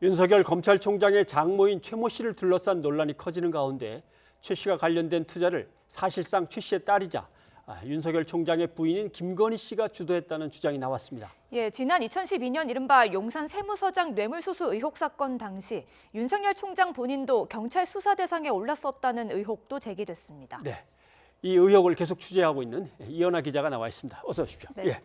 윤석열 검찰총장의 장모인 최 모 씨를 둘러싼 논란이 커지는 가운데 최 씨가 관련된 투자를 사실상 최 씨의 딸이자 윤석열 총장의 부인인 김건희 씨가 주도했다는 주장이 나왔습니다. 예, 지난 2012년 이른바 용산 세무서장 뇌물수수 의혹 사건 당시 윤석열 총장 본인도 경찰 수사 대상에 올랐었다는 의혹도 제기됐습니다. 네, 이 의혹을 계속 취재하고 있는 이현아 기자가 나와 있습니다. 어서 오십시오. 네. 예.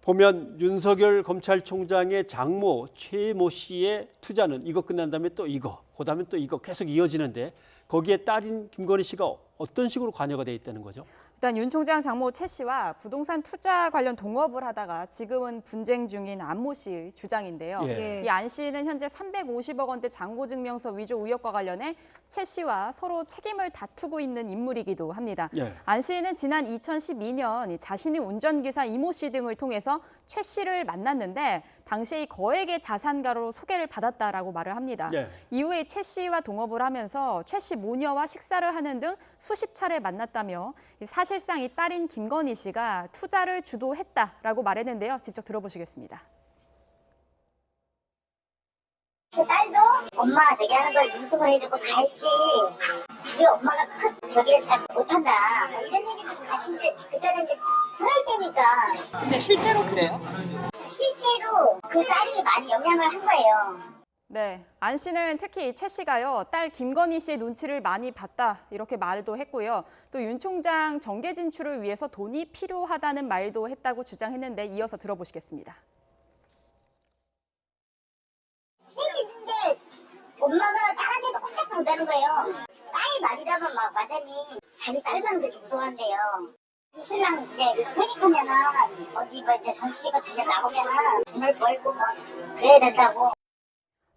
보면 윤석열 검찰총장의 장모 최 모 씨의 투자는 이거 끝난 다음에 또 이거, 그다음에 또 이거 계속 이어지는데 거기에 딸인 김건희 씨가 어떤 식으로 관여가 돼 있다는 거죠? 일단 윤 총장 장모 최 씨와 부동산 투자 관련 동업을 하다가 지금은 분쟁 중인 안 모 씨의 주장인데요. 예. 이 안 씨는 현재 350억 원대 잔고증명서 위조 의혹과 관련해 최 씨와 서로 책임을 다투고 있는 인물이기도 합니다. 예. 안 씨는 지난 2012년 자신이 운전기사 이모 씨 등을 통해서 최 씨를 만났는데 당시 거액의 자산가로 소개를 받았다라고 말을 합니다. 예. 이후에 최 씨와 동업을 하면서 최 씨 모녀와 식사를 하는 등 수십 차례 만났다며 사실상 이 딸인 김건희 씨가 투자를 주도했다라고 말했는데요. 직접 들어보시겠습니다. 그 딸도 엄마 저기 하는 걸 융통을 해주고 다 했지. 우리 엄마가 큰 저기를 잘 못한다. 이런 얘기도 같이 이제 그때는 이제 편할 때니까. 근데 실제로 그래요? 실제로 그 딸이 많이 영향을 한 거예요. 네, 안 씨는 특히 최 씨가요, 딸 김건희 씨의 눈치를 많이 봤다 이렇게 말도 했고요. 또 윤 총장 정계 진출을 위해서 돈이 필요하다는 말도 했다고 주장했는데 이어서 들어보시겠습니다. 셋이 있는데 엄마가 딸한테도 꼼짝 못하는 거예요. 딸 말이라면 막 완전히 자기 딸만 그렇게 무서워한대요. 신랑 이제 회식하면은 어디 뭐 이제 정치 같은 데 나오면은 정말 벌고 막 그래야 된다고.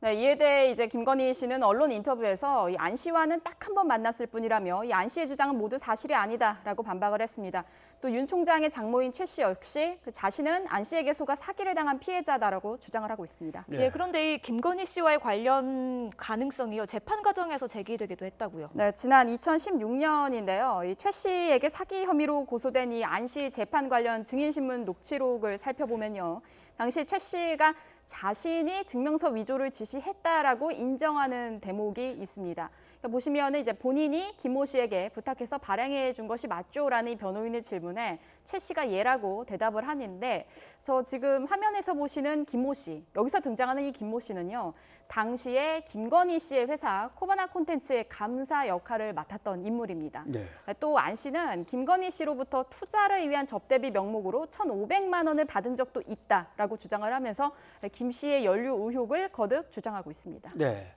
네, 이에 대해 이제 김건희 씨는 언론 인터뷰에서 이 안 씨와는 딱 한 번 만났을 뿐이라며 이 안 씨의 주장은 모두 사실이 아니다라고 반박을 했습니다. 또 윤 총장의 장모인 최 씨 역시 그 자신은 안 씨에게 속아 사기를 당한 피해자다라고 주장을 하고 있습니다. 네. 예, 그런데 이 김건희 씨와의 관련 가능성이요 재판 과정에서 제기되기도 했다고요. 네, 지난 2016년인데요. 이 최 씨에게 사기 혐의로 고소된 이 안 씨 재판 관련 증인신문 녹취록을 살펴보면요. 당시 최 씨가 자신이 증명서 위조를 지시했다라고 인정하는 대목이 있습니다. 그러니까 보시면 이제 본인이 김 모 씨에게 부탁해서 발행해 준 것이 맞죠라는 이 변호인의 질문에 최 씨가 예라고 대답을 하는데 저 지금 화면에서 보시는 김 모 씨, 여기서 등장하는 이 김 모 씨는요. 당시에 김건희 씨의 회사 코바나 콘텐츠의 감사 역할을 맡았던 인물입니다. 네. 또 안 씨는 김건희 씨로부터 투자를 위한 접대비 명목으로 1,500만 원을 받은 적도 있다라고 주장을 하면서 김 씨의 연루 의혹을 거듭 주장하고 있습니다. 네.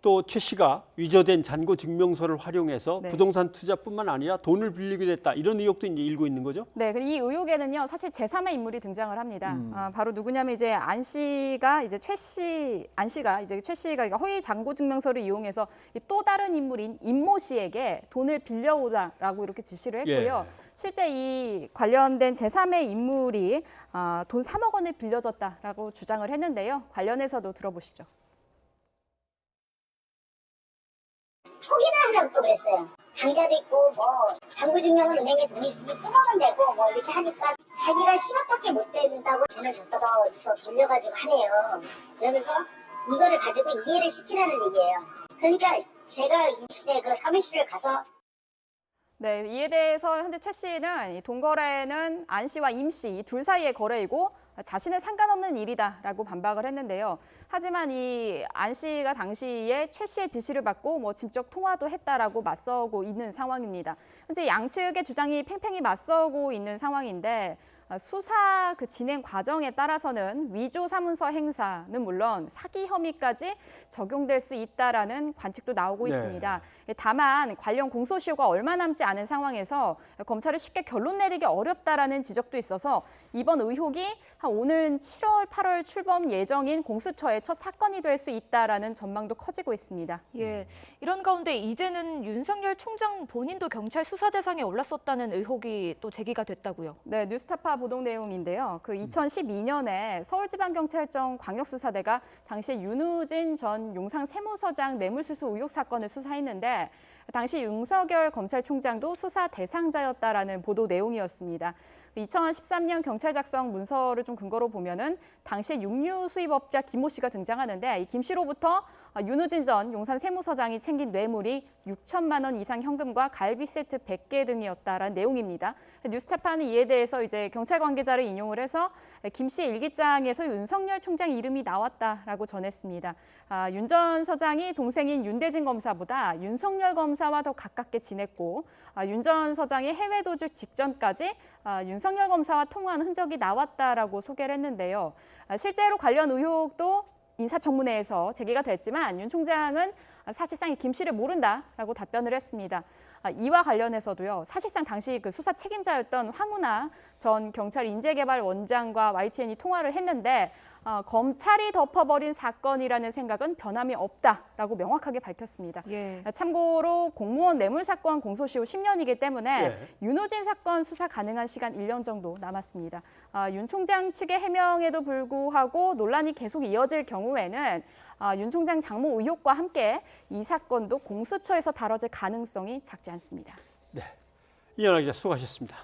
또 최 씨가 위조된 잔고 증명서를 활용해서 네. 부동산 투자뿐만 아니라 돈을 빌리기도 했다. 이런 의혹도 이제 일고 있는 거죠? 네, 이 의혹에는요 사실 제3의 인물이 등장을 합니다. 바로 누구냐면 이제 안 씨가 이제 최 씨가 허위 잔고 증명서를 이용해서 또 다른 인물인 임모 씨에게 돈을 빌려오라라고 이렇게 지시를 했고요. 예. 실제 이 관련된 제3의 인물이 돈 3억 원을 빌려줬다라고 주장을 했는데요. 관련해서도 들어보시죠. 포기를 하려고 또 그랬어요. 강자도 있고 뭐 잔고증명은 은행에 돈이 있으면 끊으면 되고 뭐 이렇게 하니까 자기가 10억밖에 못 된다고 돈을 줬다가 어디서 돌려가지고 하래요. 그러면서 이거를 가지고 이해를 시키라는 얘기예요. 그러니까 제가 임시대 그 사무실을 가서 네, 이에 대해서 현재 최 씨는 이 돈거래는 안 씨와 임 씨 이 둘 사이의 거래이고 자신은 상관없는 일이다라고 반박을 했는데요. 하지만 이 안 씨가 당시에 최 씨의 지시를 받고 뭐 직접 통화도 했다라고 맞서고 있는 상황입니다. 현재 양측의 주장이 팽팽히 맞서고 있는 상황인데 수사 그 진행 과정에 따라서는 위조 사문서 행사는 물론 사기 혐의까지 적용될 수 있다라는 관측도 나오고 네. 있습니다. 다만 관련 공소시효가 얼마 남지 않은 상황에서 검찰이 쉽게 결론 내리기 어렵다라는 지적도 있어서 이번 의혹이 오늘 7월, 8월 출범 예정인 공수처의 첫 사건이 될 수 있다라는 전망도 커지고 있습니다. 예, 이런 가운데 이제는 윤석열 총장 본인도 경찰 수사 대상에 올랐었다는 의혹이 또 제기가 됐다고요. 네, 뉴스타파 보도 내용인데요. 그 2012년에 서울지방경찰청 광역수사대가 당시 윤우진 전 용산 세무서장 뇌물수수 의혹 사건을 수사했는데 당시 윤석열 검찰총장도 수사 대상자였다라는 보도 내용이었습니다. 2013년 경찰 작성 문서를 좀 근거로 보면은 당시 육류 수입업자 김모 씨가 등장하는데 이 김 씨로부터 윤우진 전 용산 세무서장이 챙긴 뇌물이 6천만 원 이상 현금과 갈비 세트 100개 등이었다라는 내용입니다. 뉴스타파는 이에 대해서 이제 경찰 관계자를 인용을 해서 김 씨 일기장에서 윤석열 총장 이름이 나왔다라고 전했습니다. 윤 전 서장이 동생인 윤대진 검사보다 윤석열 검사와 더 가깝게 지냈고 윤 전 서장이 해외 도주 직전까지 윤석열 검사와 통화한 흔적이 나왔다라고 소개를 했는데요. 실제로 관련 의혹도 인사청문회에서 제기가 됐지만 윤 총장은 사실상 김 씨를 모른다라고 답변을 했습니다. 이와 관련해서도요. 사실상 당시 그 수사 책임자였던 황운하 전 경찰 인재개발원장과 YTN이 통화를 했는데 검찰이 덮어버린 사건이라는 생각은 변함이 없다라고 명확하게 밝혔습니다. 예. 참고로 공무원 뇌물 사건 공소시효 10년이기 때문에 예. 윤우진 사건 수사 가능한 시간 1년 정도 남았습니다. 윤 총장 측의 해명에도 불구하고 논란이 계속 이어질 경우에는 윤 총장 장모 의혹과 함께 이 사건도 공수처에서 다뤄질 가능성이 작지 않습니다. 네, 이현아 기자 수고하셨습니다.